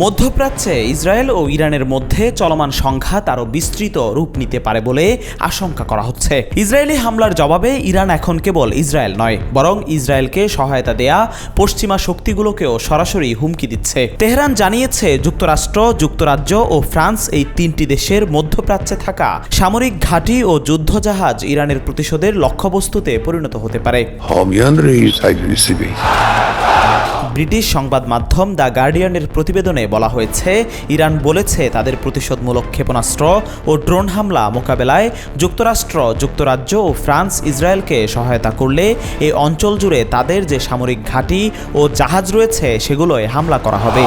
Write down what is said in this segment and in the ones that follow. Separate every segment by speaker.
Speaker 1: মধ্যপ্রাচ্যে ইসরায়েল ও ইরানের মধ্যে চলমান সংঘাত আরও বিস্তৃত রূপ নিতে পারে বলে আশঙ্কা করা হচ্ছে। ইসরায়েলি হামলার জবাবে ইরান এখন কেবল ইসরায়েল নয়, বরং ইসরায়েলকে সহায়তা দেয়া পশ্চিমা শক্তিগুলোকেও সরাসরি হুমকি দিচ্ছে। তেহরান জানিয়েছে যুক্তরাষ্ট্র, যুক্তরাজ্য ও ফ্রান্স এই তিনটি দেশের মধ্যপ্রাচ্যে থাকা সামরিক ঘাঁটি ও যুদ্ধজাহাজ ইরানের প্রতিশোধের লক্ষ্যবস্তুতে পরিণত হতে পারে। ব্রিটিশ সংবাদ মাধ্যম দ্য গার্ডিয়ানের প্রতিবেদনে বলা হয়েছে, ইরান বলেছে তাদের প্রতিশোধমূলক ক্ষেপণাস্ত্র ও ড্রোন হামলা মোকাবেলায় যুক্তরাষ্ট্র, যুক্তরাজ্য ও ফ্রান্স ইসরায়েলকে সহায়তা করলে এই অঞ্চল জুড়ে তাদের যে সামরিক ঘাঁটি ও জাহাজ রয়েছে সেগুলোয় হামলা করা হবে।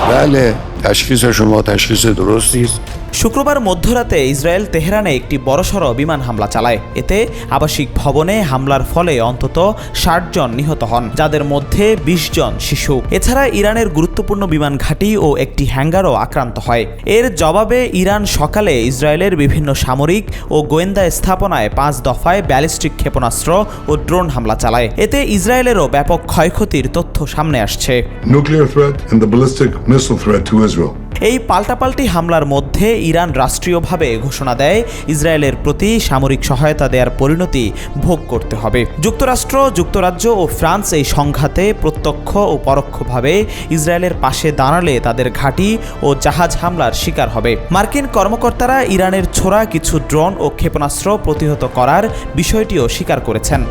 Speaker 1: শুক্রবার মধ্যরাতে ইসরায়েল তেহরানে একটি বড়সড় বিমান হামলা চালায়। এতে আবাসিক ভবনে হামলার ফলে অন্তত ৬০ জন নিহত হন, যাদের মধ্যে ২০ জন শিশু। এছাড়া ইরানের গুরুত্বপূর্ণ বিমান ঘাঁটি ও একটি হ্যাঙ্গারও আক্রান্ত হয়। এর জবাবে ইরান সকালে ইসরায়েলের বিভিন্ন সামরিক ও গোয়েন্দা স্থাপনায় ৫ দফায় ব্যালিস্টিক ক্ষেপণাস্ত্র ও ড্রোন হামলা চালায়। এতে ইসরায়েলেরও ব্যাপক ক্ষয়ক্ষতির তথ্য সামনে আসছে। এই পাল্টাপাল্টি হামলার মধ্যে ইরান রাষ্ট্রীয়ভাবে ঘোষণা দেয় ইসরায়েলের প্রতি সামরিক সহায়তা দেওয়ার পরিণতি ভোগ করতে হবে। যুক্তরাষ্ট্র, যুক্তরাজ্য ও ফ্রান্স এই সংঘাতে প্রত্যক্ষ ও পরোক্ষভাবে ইসরায়েলের পাশে দাঁড়ালে তাদের ঘাঁটি ও জাহাজ হামলার শিকার হবে। মার্কিন কর্মকর্তারা ইরানের ছোড়া কিছু ড্রোন ও ক্ষেপণাস্ত্র প্রতিহত করার বিষয়টিও স্বীকার করেছেন।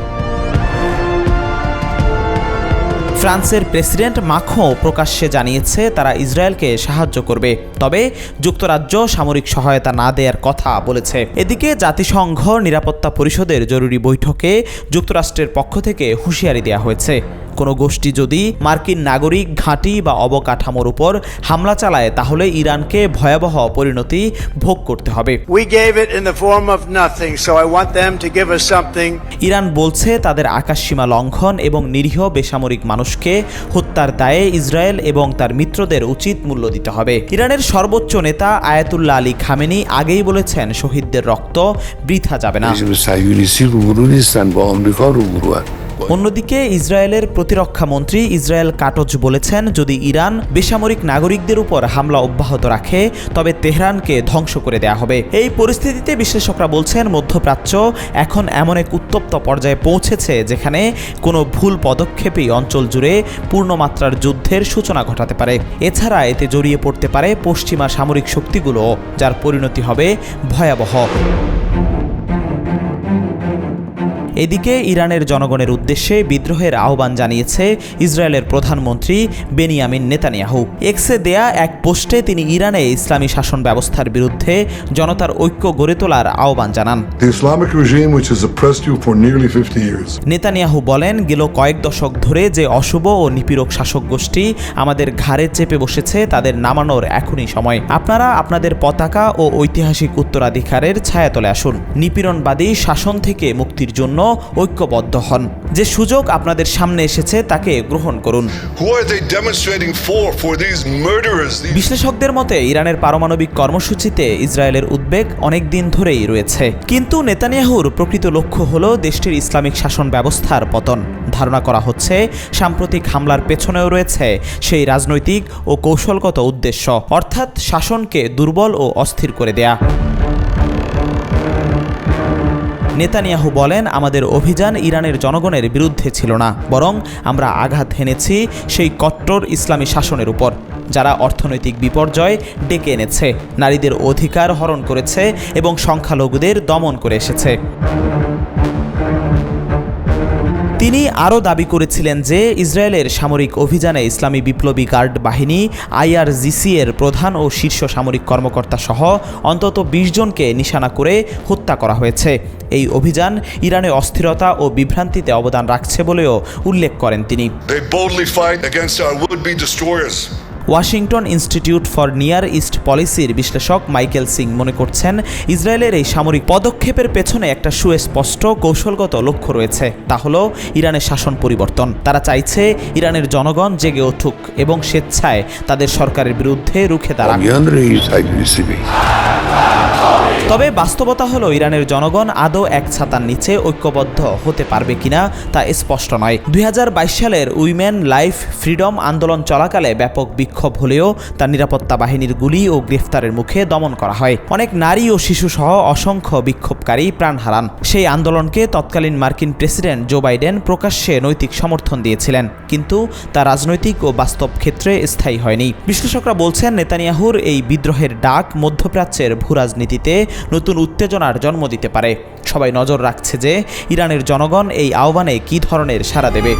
Speaker 1: ফ্রান্সের প্রেসিডেন্ট মাখোঁ প্রকাশ্যে জানিয়েছে তারা ইসরায়েলকে সাহায্য করবে, তবে যুক্তরাজ্য সামরিক সহায়তা না দেওয়ার কথা বলেছে। এদিকে জাতিসংঘ নিরাপত্তা পরিষদের জরুরি বৈঠকে যুক্তরাষ্ট্রের পক্ষ থেকে হুঁশিয়ারি দেওয়া হয়েছে, কোনো গোষ্ঠী যদি মার্কিন নাগরিক ঘাঁটি বা অবকাঠামোর উপর হামলা চালায় তাহলে ইরানকে ভয়াবহ পরিণতি ভোগ করতে হবে। ইরান বলছে তাদের আকাশসীমা লঙ্ঘন এবং নিরীহ বেসামরিক মানুষকে হত্যার দায়ে ইসরায়েল এবং তার মিত্রদের উচিত মূল্য দিতে হবে। ইরানের সর্বোচ্চ নেতা আয়াতুল্লাহ আলী খামেনি আগেই বলেছেন শহীদদের রক্ত বৃথা যাবে না। অন্যদিকে ইসরায়েলের প্রতিরক্ষা মন্ত্রী ইসরায়েল কাটজ বলেছেন, যদি ইরান বেসামরিক নাগরিকদের উপর হামলা অব্যাহত রাখে তবে তেহরানকে ধ্বংস করে দেয়া হবে। এই পরিস্থিতিতে বিশ্লেষকরা বলছেন মধ্যপ্রাচ্য এখন এমন এক উত্তপ্ত পর্যায়ে পৌঁছেছে যেখানে কোনো ভুল পদক্ষেপই অঞ্চল জুড়ে পূর্ণমাত্রার যুদ্ধের সূচনা ঘটাতে পারে। এছাড়া এতে জড়িয়ে পড়তে পারে পশ্চিমা সামরিক শক্তিগুলো, যার পরিণতি হবে ভয়াবহ। এদিকে ইরানের জনগণের উদ্দেশ্যে বিদ্রোহের আহ্বান জানিয়েছে ইসরায়েলের প্রধানমন্ত্রী বেনিয়ামিন নেতানিয়াহু। এক্সে দেয়া এক পোস্টে তিনি ইরানে ইসলামী শাসন ব্যবস্থার বিরুদ্ধে জনতার ঐক্য গড়ে তোলার আহ্বান জানান। নেতানিয়াহু বলেন, গেল কয়েক দশক ধরে যে অশুভ ও নিপীড়ক শাসক গোষ্ঠী আমাদের ঘাড়ে চেপে বসেছে তাদের নামানোর এখনই সময়। আপনারা আপনাদের পতাকা ও ঐতিহাসিক উত্তরাধিকারের ছায়াতলে আসুন। নিপীড়নবাদী শাসন থেকে মুক্তির জন্য ঐক্যবদ্ধ হন। যে সুযোগ আপনাদের সামনে এসেছে তাকে গ্রহণ করুন। বিশ্লেষকদের মতে ইরানের পারমাণবিক কর্মসূচিতে ইসরায়েলের উদ্বেগ অনেক দিন ধরেই রয়েছে, কিন্তু নেতানিয়াহুর প্রকৃত লক্ষ্য হল দেশটির ইসলামিক শাসন ব্যবস্থার পতন। ধারণা করা হচ্ছে সাম্প্রতিক হামলার পেছনেও রয়েছে সেই রাজনৈতিক ও কৌশলগত উদ্দেশ্য, অর্থাৎ শাসনকে দুর্বল ও অস্থির করে দেয়া। নেতানিয়াহু বলেন, আমাদের অভিযান ইরানের জনগণের বিরুদ্ধে ছিল না, বরং আমরা আঘাত হেনেছি সেই কট্টর ইসলামী শাসনের উপর, যারা অর্থনৈতিক বিপর্যয় ডেকে এনেছে, নারীদের অধিকার হরণ করেছে এবং সংখ্যালঘুদের দমন করে এসেছে। তিনি আরও দাবি করেছিলেন যে ইসরায়েলের সামরিক অভিযানে ইসলামী বিপ্লবী গার্ড বাহিনী IRGC এর প্রধান ও শীর্ষ সামরিক কর্মকর্তা সহ অন্তত ২০ জনকে নিশানা করে হত্যা করা হয়েছে। এই অভিযান ইরানে অস্থিরতা ও বিভ্রান্তিতে অবদান রাখছে বলেও উল্লেখ করেন তিনি। Washington institute for near east পলিসির বিশ্লেষক মাইকেল সিং মনে করছেন, ইসরায়েলের এই সামরিক পদক্ষেপের পেছনে একটা সুস্পষ্ট কৌশলগত লক্ষ্য রয়েছে, তা হলো ইরানের শাসন পরিবর্তন। তারা চাইছে ইরানের জনগণ জেগে উঠুক এবং স্বেচ্ছায় তাদের সরকারের বিরুদ্ধে রুখে দাঁড়াক। তবে বাস্তবতা হলো ইরানের জনগণ আদৌ এক ছাতার নিচে ঐক্যবদ্ধ হতে পারবে কিনা তা স্পষ্ট নয়। 2022 সালের উইমেন লাইফ ফ্রিডম আন্দোলন চলাকালে ব্যাপক বিক্ষোভ হলেও তার নিরাপত্তা বাহিনীর গুলি ও গ্রেফতারের মুখে দমন করা হয়। অনেক নারী ও শিশু সহ অসংখ্য বিক্ষোভকারী প্রাণ হারান। সেই আন্দোলনকে তৎকালীন মার্কিন প্রেসিডেন্ট জো বাইডেন প্রকাশ্যে নৈতিক সমর্থন দিয়েছিলেন, কিন্তু তা রাজনৈতিক ও বাস্তব ক্ষেত্রে স্থায়ী হয়নি। বিশ্লেষকরা বলছেন, নেতানিয়াহুর এই বিদ্রোহের ডাক মধ্যপ্রাচ্যের ভূরাজনীতিতে নতুন উত্তেজনার জন্ম দিতে পারে। সবাই নজর রাখছে যে ইরানের জনগণ এই আহ্বানে কী ধরনের সাড়া দেবে।